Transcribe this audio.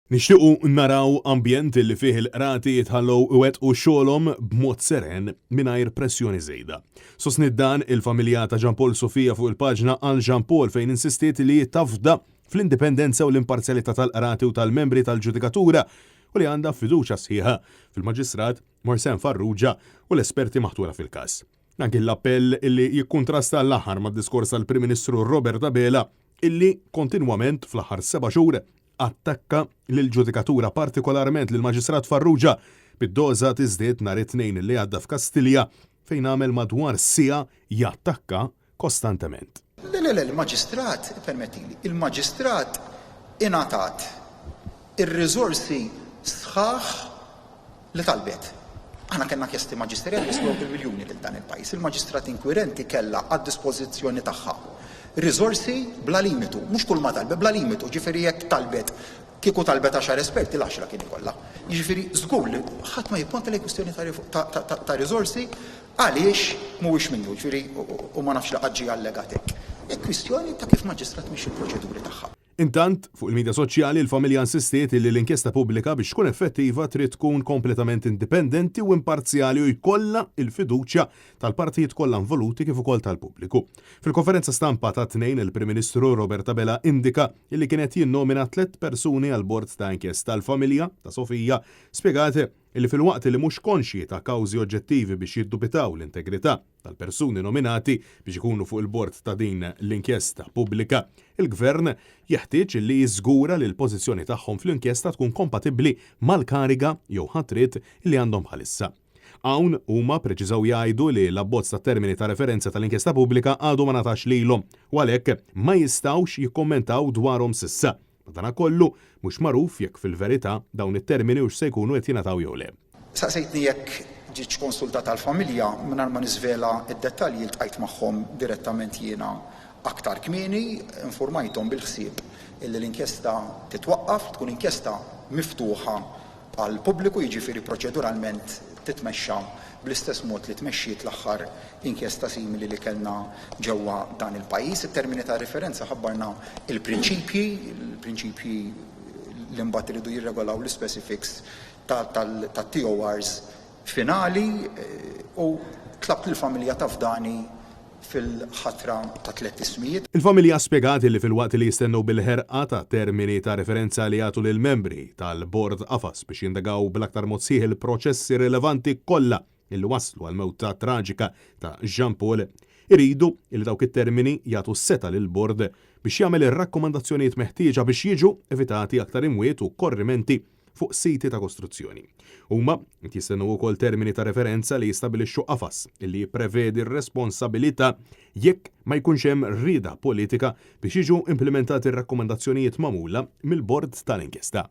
Nixtiequ naraw ambjent li fih il-qrati jitħallew iwettqu xogħolhom b'mod seren mingħajr pressjoni żejda. Sostniet dan il-familja ta' Jean Paul Sofija fuq il-paġna għal Jean Paul fejn insistiet li tafda fl-indipendenza u l-imparzjalità tal-qrati u tal-membri tal-ġudikatura u li għandha fiduċja sħiħa fil-Maġistrat Morsem Farrugia u l-esperti maħtura fil-każ. Anki l-appell illi jikkuntrasta l-aħħar mad-diskors tal-Prim Ministru Robert Abela illi kontinwament fl-aħħar 7 xhur attakka lill-ġudikatura partikolarment lill-Maġistrat Farrugia bid-doża tiżdied nhar it-tnejn li għadda f'Kastilja fejn għamel madwar siegħa jattakka kostantement. Il-Maġistrat, permettili, il-Maġistrat ingħatat ir-riżorsi sħaħ li talbet. Aħna kellna kjesti maġisterjali jiswew bil-miljuni lil dan il-pajjiż. Il-Maġistrat inkwirenti kellha għad-dispożizzjoni tagħha riżorsi bla limitu, mhux kull ma talbet bla limitu, ġifieri jekk talbet kieku talbet 10 esperti l-10 kien ikollha. Jiġifieri żgur li ħadd ma jipponta lejn kwistjoni ta' riżorsi għaliex mhuwiex minnu, ġifieri u ma nafx laqgħa ġie allegat hekk. Hekk kwistjoni ta' kif maġistrat mhix il-proċeduri tagħha. Intant, fuq il-medja soċjali l-familja insistiet li l-inkjesta pubblika biex tkun effettiva trid tkun kompletament indipendenti u imparzjali u jkollha il-fiduċja tal-partijiet kollha involuti kif ukoll tal-pubbliku. Fil-konferenza stampa ta' tnejn il-Prim Ministru Robert Abela indika li kienet jinnomina 3 persuni għal bord ta' inkjesta tal-familja ta' Sofija spjegat illi fil-waqt li mhux konxji ta' kawżi oġġettivi biex jiddubitaw l-integrità tal-persuni nominati biex ikunu fuq il-bord ta' din l-inkjesta pubblika, il-Gvern jeħtieġ li jiżgura li l-pożizzjoni tagħhom fl-inkjesta tkun kompatibbli mal-kariga jew ħatrit li għandhom bħalissa. Hawn huma preċiżaw jgħidu li l-abbozz ta' termini ta' referenza tal-inkjesta pubblika għadu ma natax lilhom u għalhekk ma jistgħux jikkommentaw dwarhom s'issa. Madankollu mhux magħruf jekk fil-verità dawn it-termini hux se jkunu qed jingħataw jew le. Saqsejtni jekk ġietx konsultat tal-familja mingħajr ma niżvela d-dettalji iltqajt magħhom direttament jiena aktar kmieni, informajthom bil-ħsieb illi l-inkjesta titwaqqaf, tkun inkjesta miftuħa għall pubbliku, jiġifieri proċeduralment titmexxa bl-istess mod li tmexxiet l-aħħar inkjesta simili li kellna ġewwa dan il-pajjiż. Il-termini ta' referenza ħabbarna il-prinċipji li mbagħad iridu jirregolaw l-specifics tat-TORs finali u tlabt lill-familja tafdani fil-ħatra ta' 3 ismijiet. Il-familja spjegat li fil-waqt li jistennew bil-ħerqa ta' termini ta' referenza li jagħtu lil membri tal-Bord Qafas biex jindagaw bl-aktar mod sieħ il-proċessi rilevanti kollha illi waslu għal mewta traġika ta' Jean Paul iridu li dawk it-termini jagħtu seta' lill-bord biex jagħmel ir-rakkomandazzjonijiet meħtieġa biex jiġu evitati aktar imwiet u korrimenti fuq siti ta' kostruzzjoni. Huma jistennew ukoll termini ta' referenza li jistabilixxu qafas illi jipprevedi r-responsabilità jekk ma jkunx hemm rieda politika biex jiġu implementati r-rakkomandazzjonijiet magħmula mill-bord tal-inkjesta.